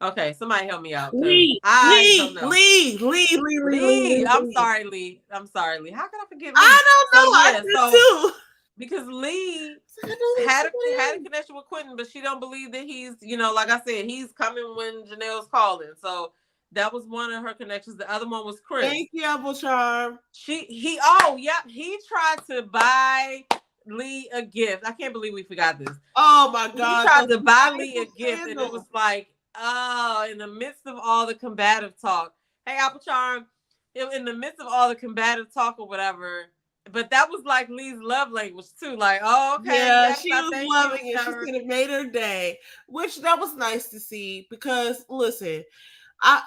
okay. Somebody help me out because Lee, I don't Lee, know. Lee, Lee, Lee, Lee, Lee, Lee, I'm Lee. sorry, Lee. I'm sorry, Lee. How can I forget Lee? I don't So know. I yeah, did so too. because Lee I know had somebody a connection with Quentin, but she don't believe that he's, like I said, he's coming when Janelle's calling. So that was one of her connections. The other one was Chris. Thank you, Apple Charm. He tried to buy Lee a gift. I can't believe we forgot this. Oh my He God. tried to buy Lee a Bible gift, and it was candles. like, oh, in the midst of all the combative talk. Hey, Apple Charm, in the midst of all the combative talk or whatever. But that was like Lee's love language too. Like, oh, okay, Yeah, yes, she I was thank you. loving it. She said it made her day, which that was nice to see because listen, that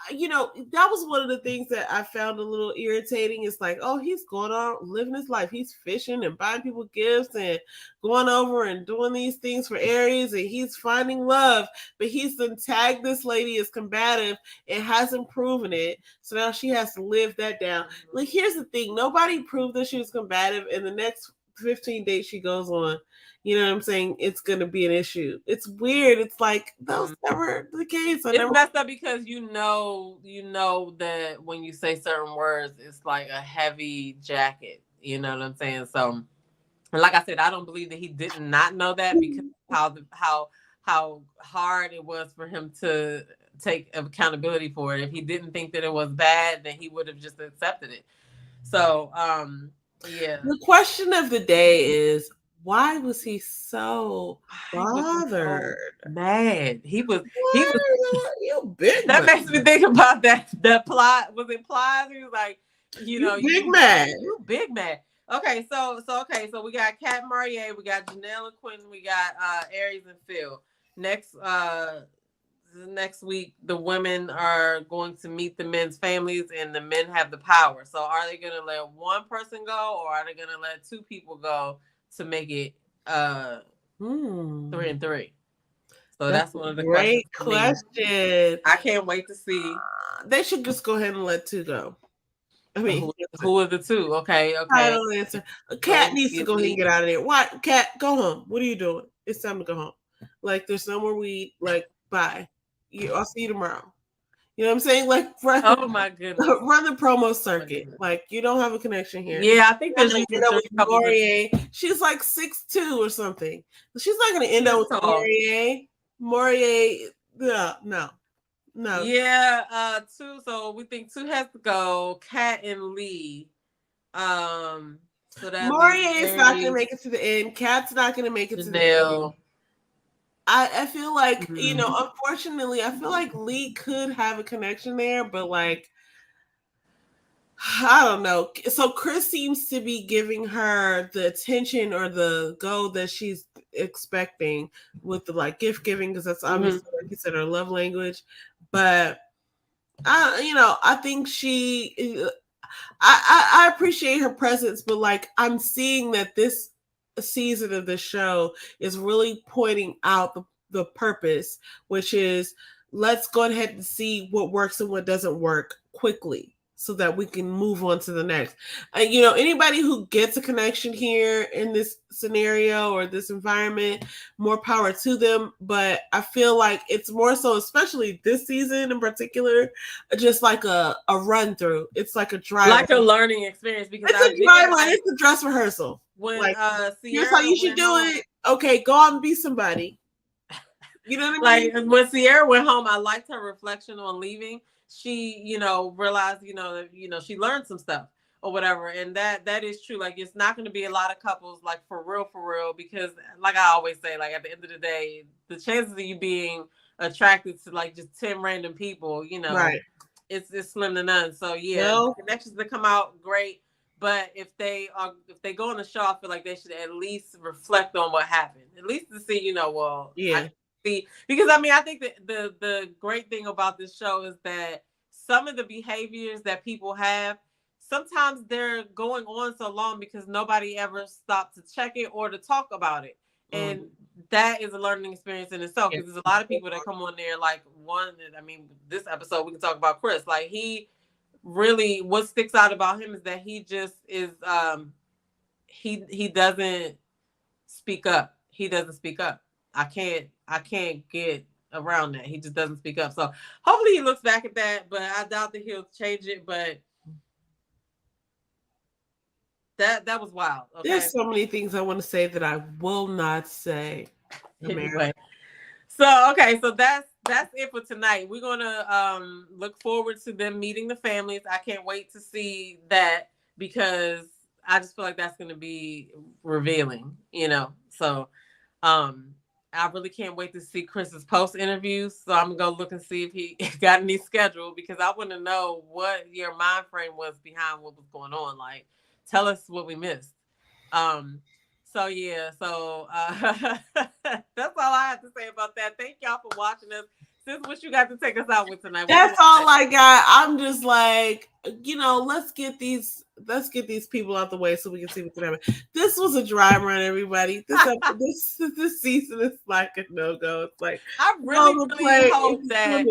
was one of the things that I found a little irritating. It's like, oh, he's going on living his life. He's fishing and buying people gifts and going over and doing these things for Aries, and he's finding love. But he's been tagged this lady as combative and hasn't proven it. So now she has to live that down. Like, here's the thing: nobody proved that she was combative, and the next 15 dates she goes on, you know what I'm saying? It's going to be an issue. It's weird. It's like that was never the case. It's messed up because you know that when you say certain words, it's like a heavy jacket. You know what I'm saying? So, like I said, I don't believe that he did not know that because how hard it was for him to take accountability for it. If he didn't think that it was bad, then he would have just accepted it. So, yeah. The question of the day is, why was he so bothered? So mad. He was. You big That man. makes me think about that plot. Was it Plies? He was like, you big mad. You big mad. Okay, so we got Kat and Marie, we got Janelle and Quentin, we got Aries and Phil. Next week, the women are going to meet the men's families, and the men have the power. So, are they going to let one person go, or are they going to let 2 people go to make it 3 and 3? So that's one of the great questions. Question. I can't wait to see. They should just go ahead and let 2 go. I mean, who are the 2? Okay. Title answer. Kat needs to go ahead and get out of there. Why, Kat? Go home. What are you doing? It's time to go home. Like, there's somewhere we like. Bye. I'll see you tomorrow. You know what I'm saying? Like, oh my goodness, run the promo circuit. Like, you don't have a connection here. Yeah, I think there's Morier. She's like 6'2" or something. She's not going to end up with Morier. Morier, no. Yeah, 2. So we think 2 has to go. Kat and Lee. So that Morier is not going to make it to the end. Kat's not going to make it to the end. I feel like, Mhm. unfortunately, I feel like Lee could have a connection there, but like, I don't know. So Chris seems to be giving her the attention or the go that she's expecting with the like gift giving, because that's Mhm. obviously, like you said, her love language. But I think I appreciate her presence, but like I'm seeing that this season of the show is really pointing out the purpose, which is let's go ahead and see what works and what doesn't work quickly so that we can move on to the next. And anybody who gets a connection here in this scenario or this environment, more power to them. But I feel like it's more so, especially this season in particular, just like a run through. It's like a drive. Like a learning experience, because It's I a did drive. like It's a dress rehearsal. when Like, here's how Sierra you should went do home. it. Okay, go out and be somebody. You know what I mean? Like when Sierra went home, I liked her reflection on leaving. She, realized, that, she learned some stuff or whatever. And that is true. Like it's not going to be a lot of couples like for real, because like I always say, like at the end of the day, the chances of you being attracted to like just 10 random people, Right. it's slim to none. So yeah, Well, the connections that come out great. But if they go on the show, I feel like they should at least reflect on what happened. At least to see, well, I yeah. see, because I mean, I think that the great thing about this show is that some of the behaviors that people have, sometimes they're going on so long because nobody ever stopped to check it or to talk about it. And that is a learning experience in itself, Yeah. because there's a lot of people that come on there like I mean, this episode we can talk about Chris. Like he really, what sticks out about him is that he just is he doesn't speak up. He doesn't speak up. I can't get around that. He just doesn't speak up. So hopefully he looks back at that, but I doubt that he'll change it. But that was wild. Okay. There's so many things I want to say that I will not say. Anyway. So that's it for tonight. We're gonna look forward to them meeting the families. I can't wait to see that, because I just feel like that's gonna be revealing. So um I really can't wait to see Chris's post interviews. So I'm gonna go look and see if he got any schedule, because I want to know what your mind frame was behind what was going on. Like, tell us what we missed. Um, so yeah, that's all I have to say about that. Thank y'all for watching us. Sis, what you got to take us out with tonight? That's all I got. I'm just like, let's get these people out the way so we can see what's gonna happen. This was a dry run, everybody. This season is like a no-go. It's like I really hope that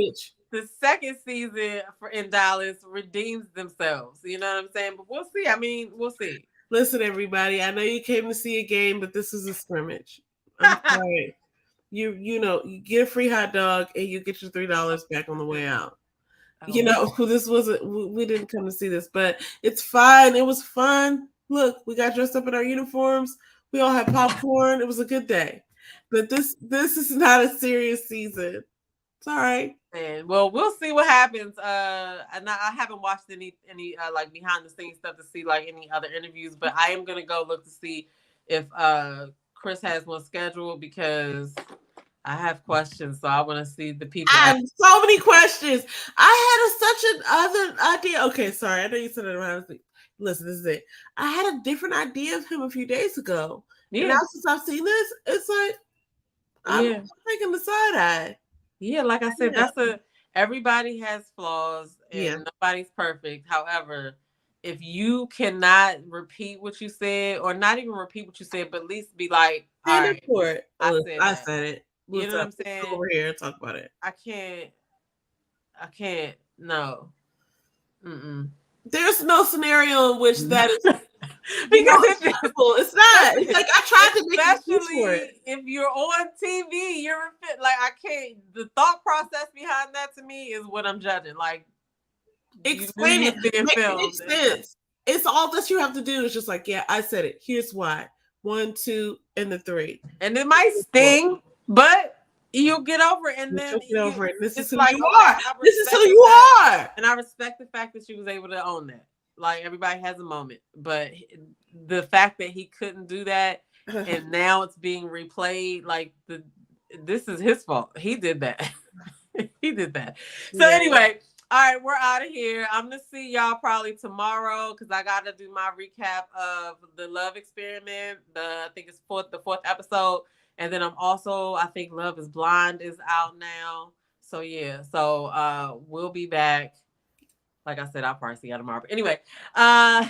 the second season in Dallas redeems themselves. You know what I'm saying? But we'll see. I mean, we'll see. Listen, everybody, I know you came to see a game, but this is a scrimmage. I'm sorry. You get a free hot dog and you get your $3 back on the way out. This wasn't, we didn't come to see this, but it's fine. It was fun. Look, we got dressed up in our uniforms. We all had popcorn. It was a good day. But this is not a serious season. It's all right. And well, we'll see what happens. And I haven't watched any like behind the scenes stuff to see like any other interviews, but I am gonna go look to see if Chris has one scheduled, because I have questions. So I want to see the people. I have so many questions. I had such an other idea. Okay, sorry. I know you said it around. Listen, this is it. I had a different idea of him a few days ago. Yeah. And now since I've seen this, it's like I'm taking the side eye. Yeah, like I said, everybody has flaws and nobody's perfect. However, if you cannot repeat what you said, or not even repeat what you said, but at least be like, all right, for it. I said it. You know what I'm saying? Come over here and talk about it. I can't. No. There's no scenario in which that is because it's not. It's like I tried to make especially for it. If you're on TV, you're like I can't. The thought process behind that to me is what I'm judging. Like, explain it. Make sense. It's all that you have to do is just like, yeah, I said it. Here's why. 1, 2, and the 3. And it might sting, but you'll get over it. And then get over it. This is who you are. This is who you are. And I respect the fact that she was able to own that. Like, everybody has a moment, but the fact that he couldn't do that, and now it's being replayed, like this is his fault. He did that. He did that. So Yeah. anyway, all right, we're out of here. I'm gonna see y'all probably tomorrow because I gotta do my recap of the Love Experiment. I think it's the fourth episode, and then I'm also, I think Love Is Blind is out now. So yeah, so we'll be back. Like I said, I'll probably see y'all tomorrow. But anyway, uh